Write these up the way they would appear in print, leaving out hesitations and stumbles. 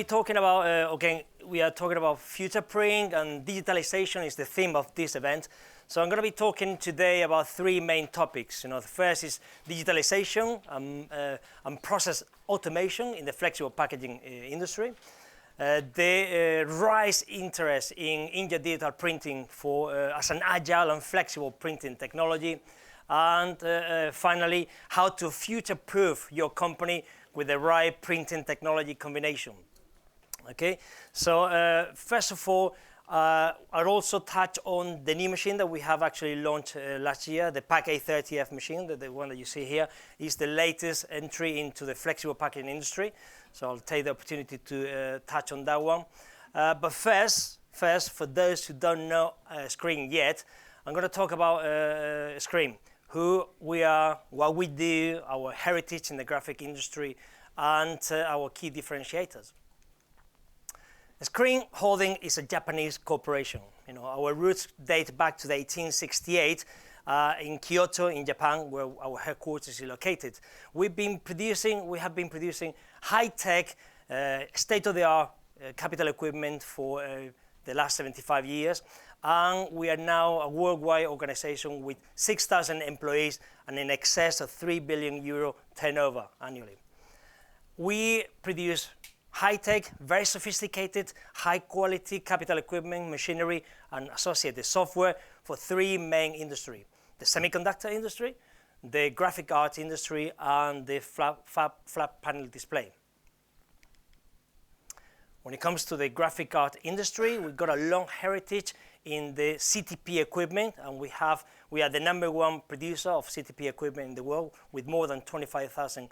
talking about, again, we are talking about future printing, and digitalization is the theme of this event. So I'm going to be talking today about three main topics. The first is digitalization and process automation in the flexible packaging industry. The rise interest in Inkjet digital printing as an agile and flexible printing technology. And finally, how to future-proof your company with the right printing technology combination. Okay, so first of all, I'll also touch on the new machine that we have actually launched last year, the Pack A30F machine, the one that you see here, is the latest entry into the flexible packaging industry. So I'll take the opportunity to touch on that one. But first, for those who don't know Screen yet, I'm going to talk about Screen, who we are, what we do, our heritage in the graphic industry, and our key differentiators. Screen Holding is a Japanese corporation. Our roots date back to the 1868 in Kyoto, in Japan, where our headquarters is located. We have been producing high-tech, state-of-the-art capital equipment for the last 75 years. And we are now a worldwide organization with 6,000 employees and in excess of 3 billion euro turnover annually. We produce high-tech, very sophisticated, high-quality capital equipment, machinery, and associated software for three main industries: the semiconductor industry, the graphic art industry, and the flat panel display. When it comes to the graphic art industry, we've got a long heritage in the CTP equipment, and we are the #1 producer of CTP equipment in the world, with more than 25,000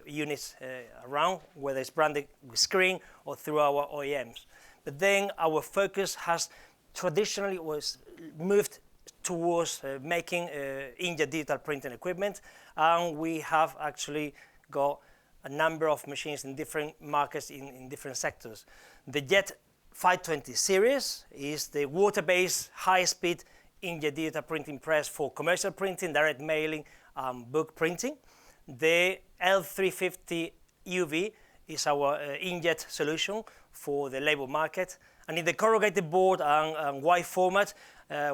units around, whether it's branded with Screen or through our OEMs. But then our focus has traditionally moved towards making Inkjet digital printing equipment, and we have actually got a number of machines in different markets in different sectors. The Jet 520 series is the water-based, high-speed Inkjet digital printing press for commercial printing, direct mailing, book printing. The L350 UV is our Inkjet solution for the label market. And in the corrugated board and wide format,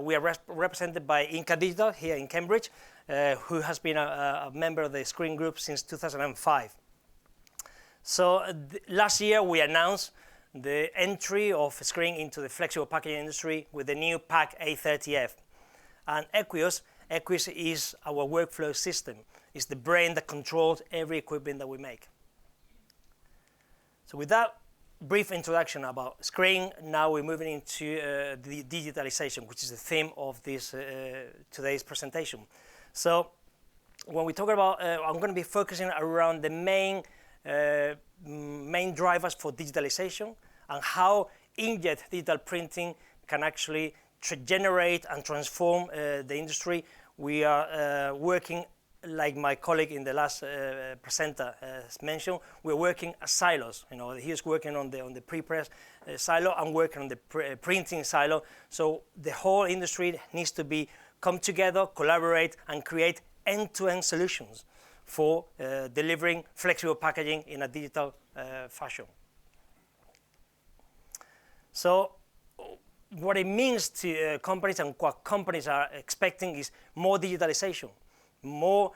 we are represented by Inca Digital here in Cambridge, who has been a member of the Screen Group since 2005. So last year we announced the entry of Screen into the flexible packaging industry with the new Pack A30F. And Equius is our workflow system. It's the brain that controls every equipment that we make. So with that brief introduction about Screen, now we're moving into the digitalization, which is the theme of this today's presentation. So when we talk about, I'm going to be focusing around the main drivers for digitalization and how Inkjet digital printing can actually generate and transform the industry. We are working, like my colleague in the last presenter mentioned, we're working as silos. He's working on the pre-press silo, I'm working on the printing silo. So the whole industry needs to come together, collaborate, and create end-to-end solutions for delivering flexible packaging in a digital fashion. So what it means to companies and what companies are expecting is more digitalization, more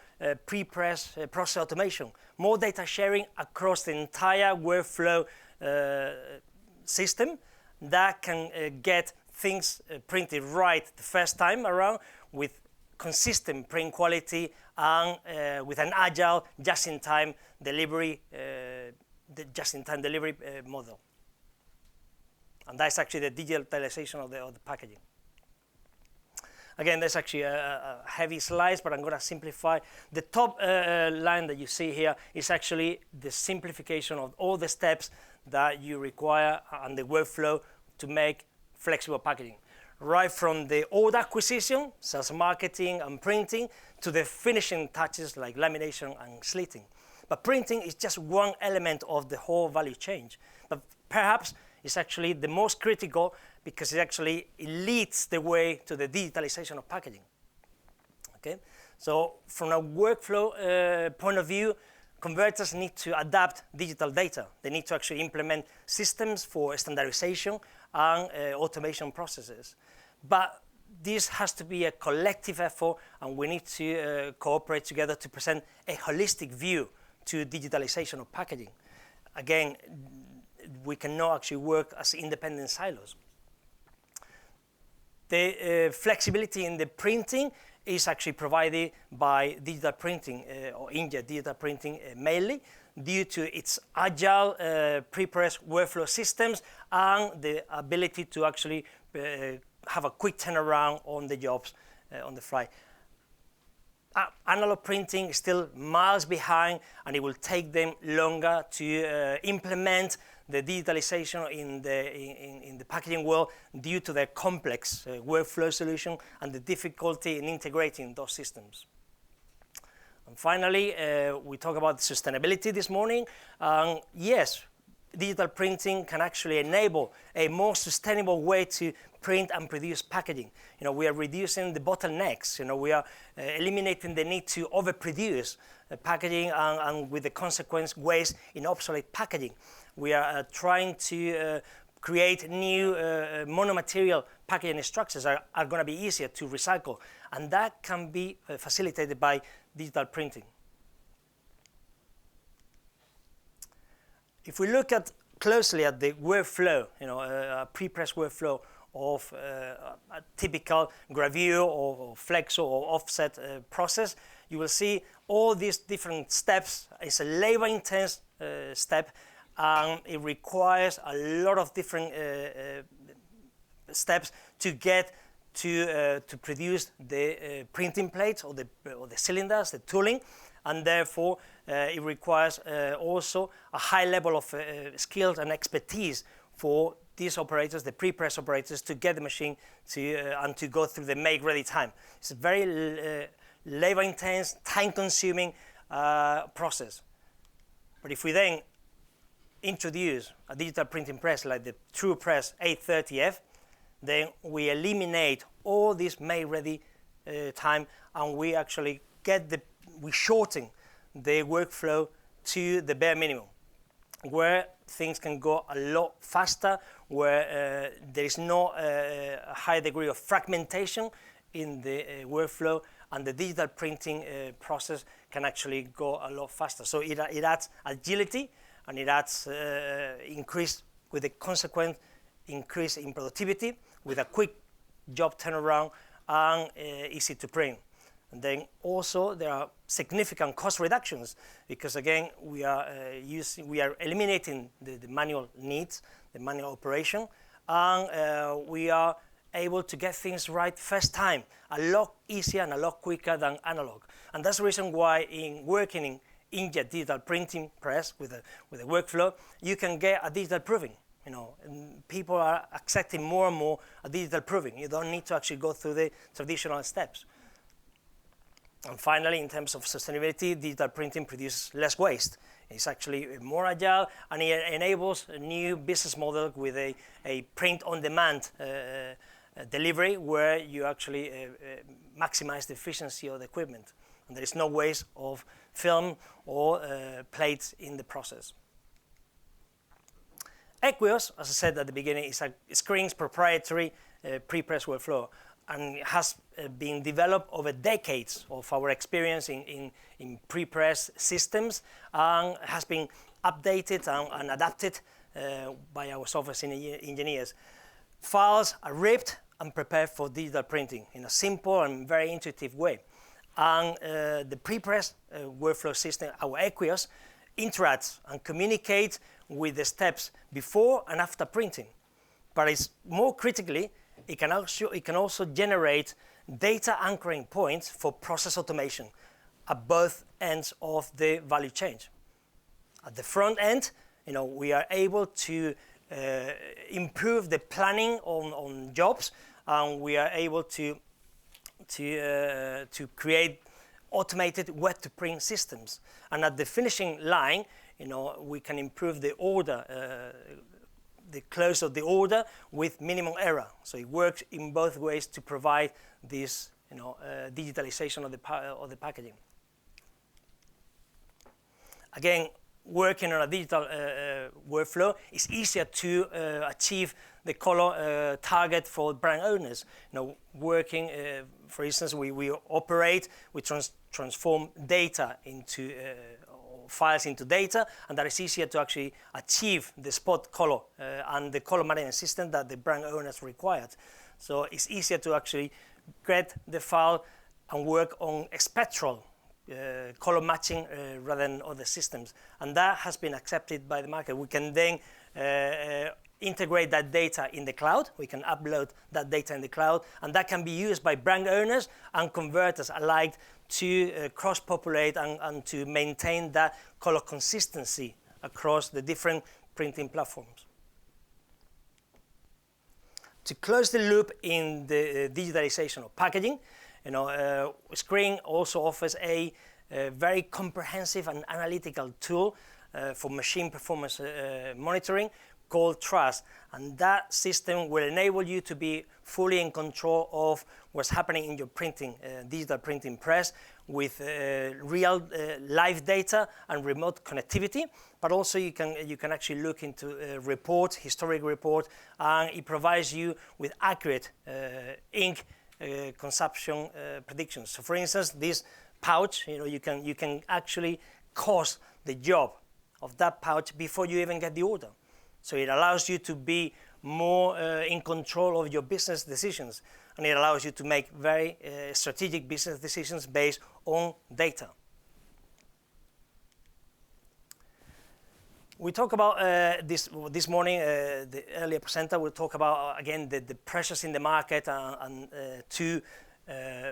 pre-press process automation, more data sharing across the entire workflow system that can get things printed right the first time around with consistent print quality and with an agile, just-in-time delivery, model. And that's actually the digitalization of the packaging. Again, there's actually a heavy slice, but I'm going to simplify. The top line that you see here is actually the simplification of all the steps that you require and the workflow to make flexible packaging. Right from the order acquisition, sales marketing and printing, to the finishing touches like lamination and slitting. But printing is just one element of the whole value chain. But perhaps it's actually the most critical because it leads the way to the digitalization of packaging. Okay, so from a workflow point of view, converters need to adapt digital data. They need to actually implement systems for standardization and automation processes. But this has to be a collective effort, and we need to cooperate together to present a holistic view to digitalization of packaging. Again, we cannot actually work as independent silos. The flexibility in the printing is actually provided by digital printing or Inkjet digital printing mainly due to its agile pre-press workflow systems and the ability to actually have a quick turnaround on the jobs on the fly. Analog printing is still miles behind, and it will take them longer to implement the digitalization in the packaging world due to their complex workflow solution and the difficulty in integrating those systems. And finally, we talk about sustainability this morning. Yes, digital printing can actually enable a more sustainable way to print and produce packaging. We are reducing the bottlenecks. We are eliminating the need to overproduce packaging and with the consequence waste in obsolete packaging. We are trying to create new monomaterial packaging structures that are going to be easier to recycle, and that can be facilitated by digital printing. If we look closely at the workflow, a pre-press workflow of a typical gravure or flexo or offset process, you will see all these different steps. It's a labor-intense step, and it requires a lot of different steps to get to produce the printing plates or the cylinders, the tooling, and therefore it requires also a high level of skills and expertise for these operators, the pre-press operators, to get the machine and to go through the make-ready time. It's a very labor-intense, time-consuming process. But if we then introduce a digital printing press like the TruePress 830F, then we eliminate all this make-ready time, and we actually we shorten the workflow to the bare minimum, where things can go a lot faster, where there is not a high degree of fragmentation in the workflow, and the digital printing process can actually go a lot faster. So it adds agility, and it adds increase with a consequent increase in productivity, with a quick job turnaround and easy to print. And then also there are significant cost reductions, because again we are eliminating the manual needs, the manual operation, and we are able to get things right first time, a lot easier and a lot quicker than analog. And that's the reason why in working in Inkjet digital printing press with a workflow, you can get a digital proving. And people are accepting more and more a digital proving. You don't need to actually go through the traditional steps. And finally, in terms of sustainability, digital printing produces less waste. It's actually more agile, and it enables a new business model with a print-on-demand delivery, where you actually maximize the efficiency of the equipment. And there is no waste of film or plates in the process. Equios, as I said at the beginning, is a Screen's proprietary pre-press workflow, and it has been developed over decades of our experience in pre-press systems, and has been updated and adapted by our software engineers. Files are ripped and prepared for digital printing in a simple and very intuitive way. And the pre-press workflow system, our Equios, interacts and communicates with the steps before and after printing. But it's more critically, it can also generate data anchoring points for process automation at both ends of the value chain. At the front end, we are able to improve the planning on jobs, and we are able to create automated wet-to-print systems. And at the finishing line, we can improve the order, the close of the order with minimum error. So it works in both ways to provide this, digitalization of the packaging. again, working on a digital workflow, it's easier to achieve the color target for brand owners. Working, for instance, we transform data into files into data, and that is easier to actually achieve the spot color and the color management system that the brand owners required. So it's easier to actually get the file and work on a spectral color matching rather than other systems, and that has been accepted by the market. We can then integrate that data in the cloud. We can upload that data in the cloud, and that can be used by brand owners and converters alike to cross-populate and to maintain that color consistency across the different printing platforms. To close the loop in the digitalization of packaging, Screen also offers a very comprehensive and analytical tool for machine performance monitoring called Trust, and that system will enable you to be fully in control of what's happening in your printing, digital printing press, with real live data and remote connectivity. But also you can actually look into reports, historic report, and it provides you with accurate ink consumption predictions. So, for instance, this pouch, you can actually cost the job of that pouch before you even get the order. So it allows you to be more in control of your business decisions, and it allows you to make very strategic business decisions based on data. We talk about this morning, the earlier presenter will talk about, again, the pressures in the market and to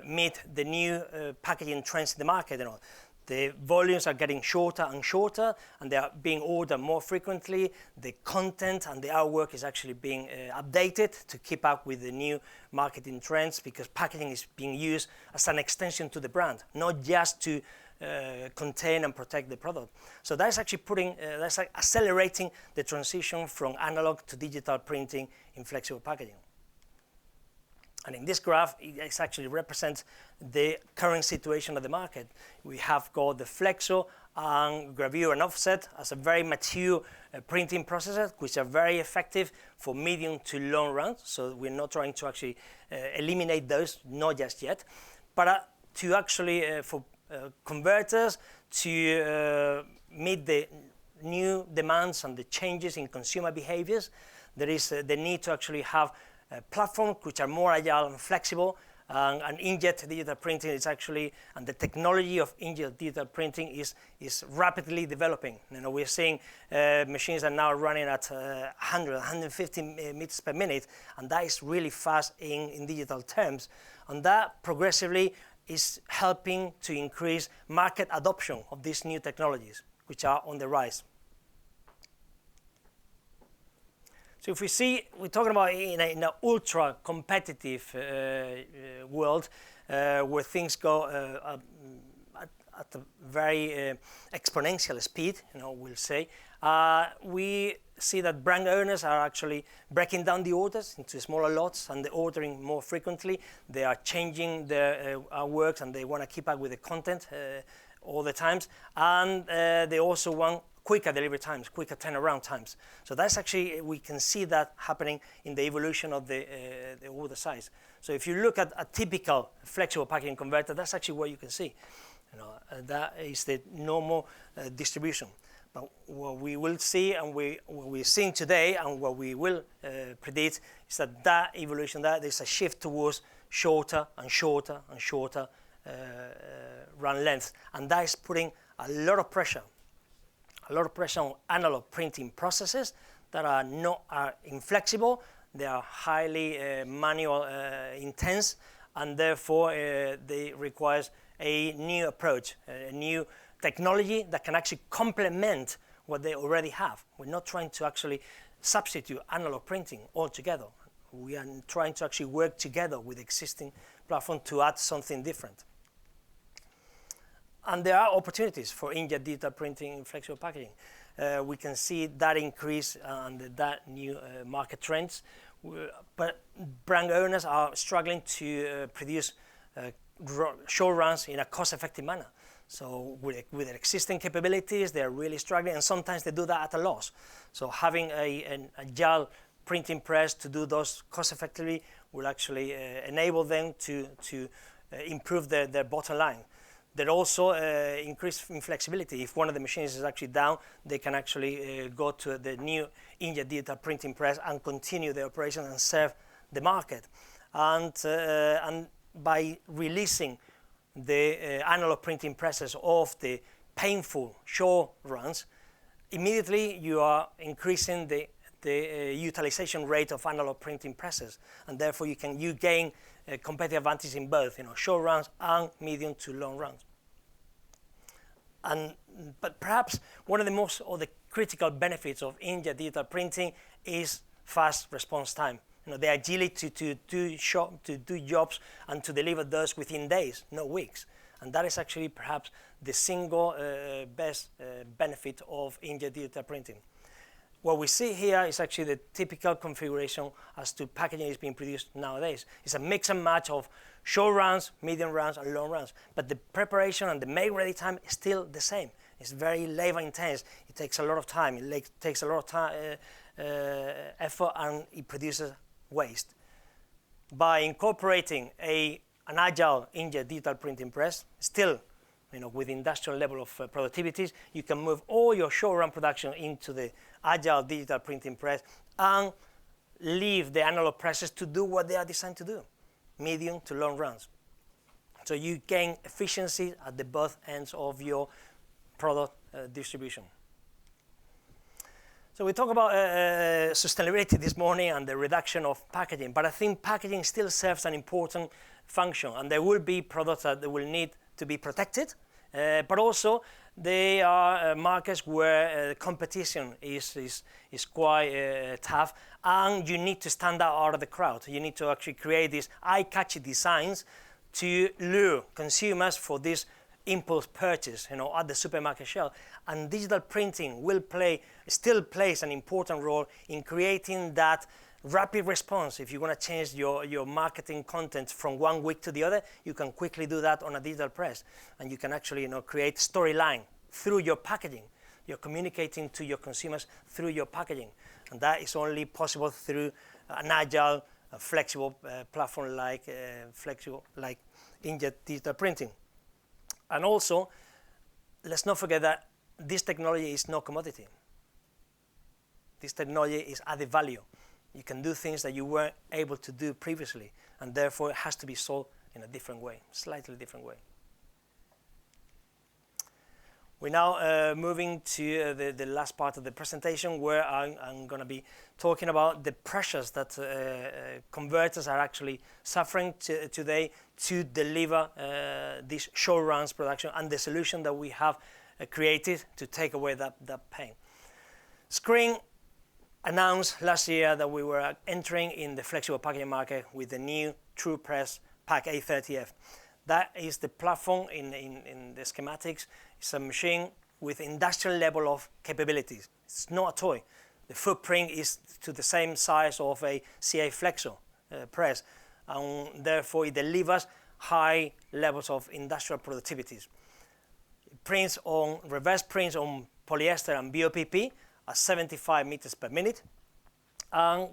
meet the new packaging trends in the market. The volumes are getting shorter and shorter, and they are being ordered more frequently. The content and the artwork is actually being updated to keep up with the new marketing trends, because packaging is being used as an extension to the brand, not just to contain and protect the product. So that's actually that's accelerating the transition from analog to digital printing in flexible packaging. And in this graph, it actually represents the current situation of the market. We have got the flexo and gravure and offset as a very mature printing processes, which are very effective for medium to long runs. So we're not trying to actually eliminate those, not just yet, but to actually for converters to meet the new demands and the changes in consumer behaviors. There is the need to actually have platforms which are more agile and flexible, and Inkjet digital printing is actually, and the technology of Inkjet digital printing is rapidly developing. We're seeing machines are now running at 100, 150 meters per minute, and that is really fast in digital terms. And that progressively is helping to increase market adoption of these new technologies, which are on the rise. So if we're talking about in an ultra competitive world where things go at a very exponential speed, we'll say, we see that brand owners are actually breaking down the orders into smaller lots, and they're ordering more frequently. They are changing their works, and they want to keep up with the content all the times, and they also want quicker delivery times, quicker turnaround times. So that's actually, we can see that happening in the evolution of the order size. So if you look at a typical flexible packaging converter, that's actually what you can see. That is the normal distribution. But what we will see, and what we're seeing today, and what we will predict, is that evolution, that there's a shift towards shorter and shorter and shorter run length, and that is putting a lot of pressure on analog printing processes that are inflexible. They are highly manual intense, and therefore they require a new approach, a new technology that can actually complement what they already have. We're not trying to actually substitute analog printing altogether. We are trying to actually work together with existing platform to add something different. And there are opportunities for Inkjet digital printing in flexible packaging. We can see that increase and that new market trends, but brand owners are struggling to produce short runs in a cost-effective manner. So with their existing capabilities, they're really struggling, and sometimes they do that at a loss. So having an agile printing press to do those cost effectively will actually enable them to improve their bottom line. They're also increase in flexibility. If one of the machines is actually down, they can actually go to the new Inkjet digital printing press and continue the operation and serve the market. And by releasing the analog printing presses of the painful show runs, immediately you are increasing the utilization rate of analog printing presses, and therefore you gain a competitive advantage in both, short runs and medium to long runs. But perhaps one of the most or the critical benefits of Inkjet digital printing is fast response time. The agility to do jobs and to deliver those within days, not weeks. And that is actually perhaps the single best benefit of Inkjet digital printing. What we see here is actually the typical configuration as to packaging is being produced nowadays. It's a mix and match of short runs, medium runs, and long runs. But the preparation and the make-ready time is still the same. It's very labor intense. It takes a lot of time. It takes a lot of time, effort, and it produces waste. By incorporating an agile Inkjet digital printing press, still with industrial level of productivities, you can move all your short run production into the agile digital printing press and leave the analog presses to do what they are designed to do, medium to long runs. So you gain efficiency at the both ends of your product distribution. So we talk about sustainability this morning and the reduction of packaging, but I think packaging still serves an important function, and there will be products that will need to be protected, but also they are markets where competition is quite tough, and you need to stand out of the crowd. You need to actually create these eye-catchy designs to lure consumers for this impulse purchase, at the supermarket shelf. And digital printing still plays an important role in creating that rapid response. If you want to change your marketing content from one week to the other, you can quickly do that on a digital press, and you can actually create storyline through your packaging. You're communicating to your consumers through your packaging, and that is only possible through an agile, flexible platform like Inkjet digital printing. And also, let's not forget that this technology is no commodity. This technology is added value. You can do things that you weren't able to do previously, and therefore it has to be sold in a different way, slightly different way. We're now moving to the last part of the presentation, where I'm going to be talking about the pressures that converters are actually suffering today to deliver this short runs production, and the solution that we have created to take away that pain. Screen announced last year that we were entering in the flexible packaging market with the new TruePress Pack A30F. That is the platform in the schematics. It's a machine with industrial level of capabilities. It's not a toy. The footprint is to the same size of a CA Flexo press, and therefore it delivers high levels of industrial productivities. Reverse prints on polyester and BOPP at 75 meters per minute, and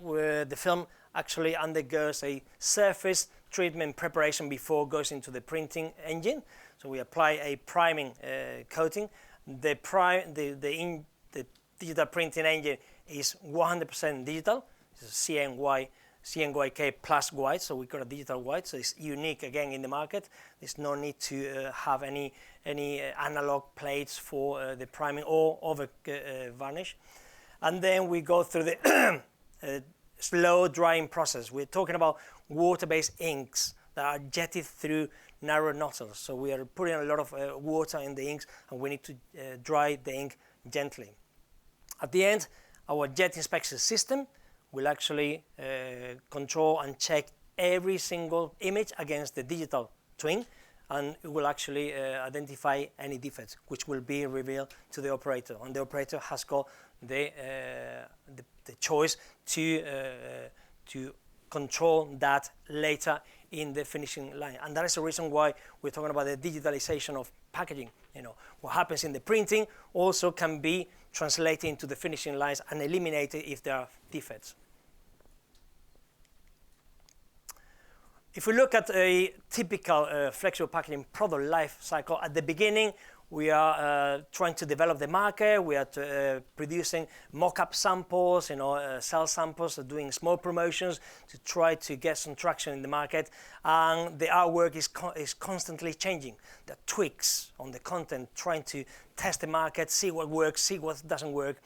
the film actually undergoes a surface treatment preparation before it goes into the printing engine. So we apply a priming coating. The digital printing engine is 100% digital. It's CNYK plus white, so we got a digital white, so it's unique again in the market. There's no need to have any analog plates for the priming or over varnish. And then we go through the slow drying process. We're talking about water-based inks that are jetted through narrow nozzles. So we are putting a lot of water in the inks, and we need to dry the ink gently. At the end, our jet inspection system will actually control and check every single image against the digital twin, and it will actually identify any defects, which will be revealed to the operator. And the operator has got the choice to control that later in the finishing line. And that is the reason why we're talking about the digitalization of packaging. What happens in the printing also can be translated into the finishing lines and eliminated if there are defects. If we look at a typical flexible packaging product life cycle, at the beginning, we are trying to develop the market. We are producing mock-up samples, cell samples, doing small promotions to try to get some traction in the market. And the artwork is constantly changing. The tweaks on the content, trying to test the market, see what works, see what doesn't work.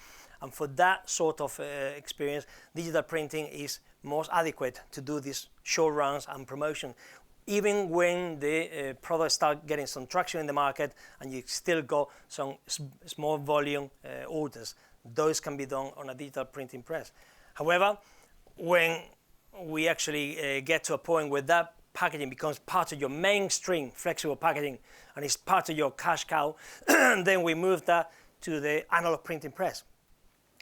And for that sort of experience, digital printing is most adequate to do these short runs and promotion. Even when the products start getting some traction in the market and you still got some small volume orders, those can be done on a digital printing press. However, when we actually get to a point where that packaging becomes part of your mainstream flexible packaging and it's part of your cash cow, then we move that to the analog printing press.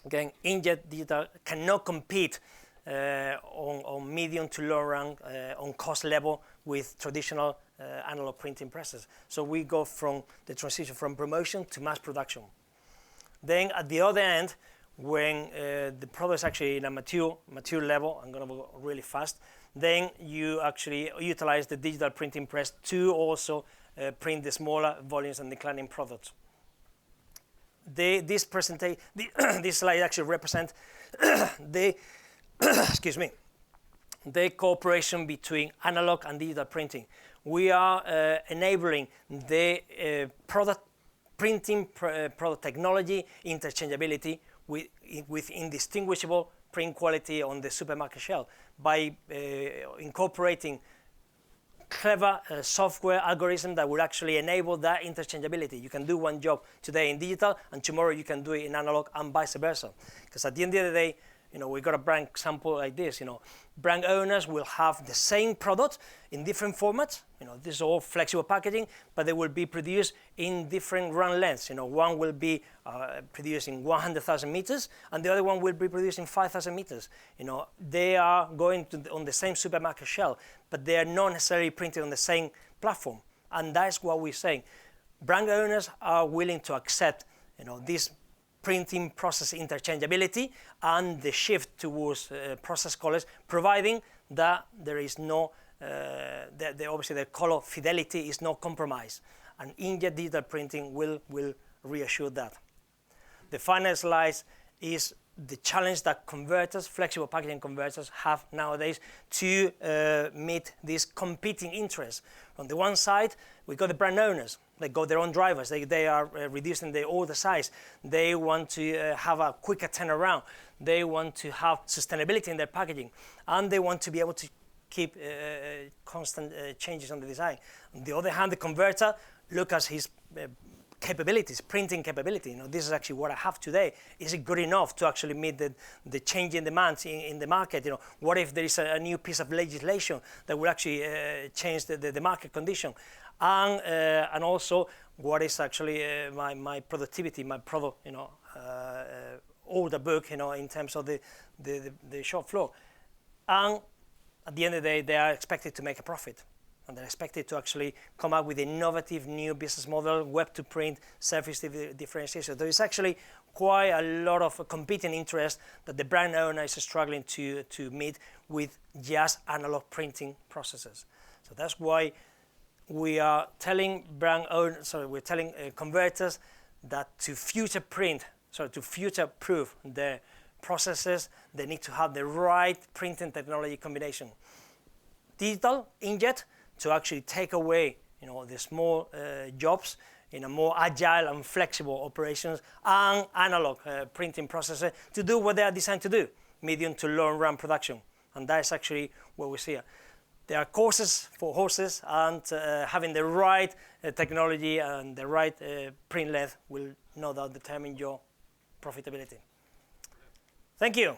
Again, Inkjet Digital cannot compete on medium to long run on cost level with traditional analog printing presses. So we go from the transition from promotion to mass production. Then at the other end, when the product is actually in a mature level, I'm going to go really fast, then you actually utilize the digital printing press to also print the smaller volumes and declining products. This slide actually represents the excuse me, the cooperation between analog and digital printing. We are enabling the product technology interchangeability with indistinguishable print quality on the supermarket shelf by incorporating clever software algorithm that will actually enable that interchangeability. You can do one job today in digital and tomorrow you can do it in analog and vice versa. Because at the end of the day, we got a brand example like this. Brand owners will have the same product in different formats. This is all flexible packaging, but they will be produced in different run lengths. One will be produced in 100,000 meters, and the other one will be produced in 5,000 meters. They are going on the same supermarket shelf, but they are not necessarily printed on the same platform. And that's what we're saying. Brand owners are willing to accept, this printing process interchangeability and the shift towards process colors, providing that there is no, obviously the color fidelity is not compromised. And Inkjet digital printing will reassure that. The final slide is the challenge that flexible packaging converters have nowadays to meet these competing interests. On the one side, we got the brand owners. They got their own drivers. They are reducing the order size. They want to have a quicker turnaround. They want to have sustainability in their packaging. And they want to be able to keep constant changes on the design. On the other hand, the converter, look at his capabilities, printing capability. This is actually what I have today. Is it good enough to actually meet the changing demands in the market? What if there is a new piece of legislation that will actually change the market condition? And also, what is actually my productivity, my product, order book, in terms of the shop floor. And at the end of the day, they are expected to make a profit. And they're expected to actually come up with innovative new business model, web to print, surface differentiation. There is actually quite a lot of competing interest that the brand owner is struggling to meet with just analog printing processes. So that's why we are telling converters that to future-proof their processes, they need to have the right printing technology combination. Digital, Inkjet, to actually take away, the small jobs in a more agile and flexible operations, and analog printing processes to do what they are designed to do, medium to long run production. And that's actually what we see. There are courses for horses, and having the right technology and the right print length will no doubt determine your profitability. Thank you.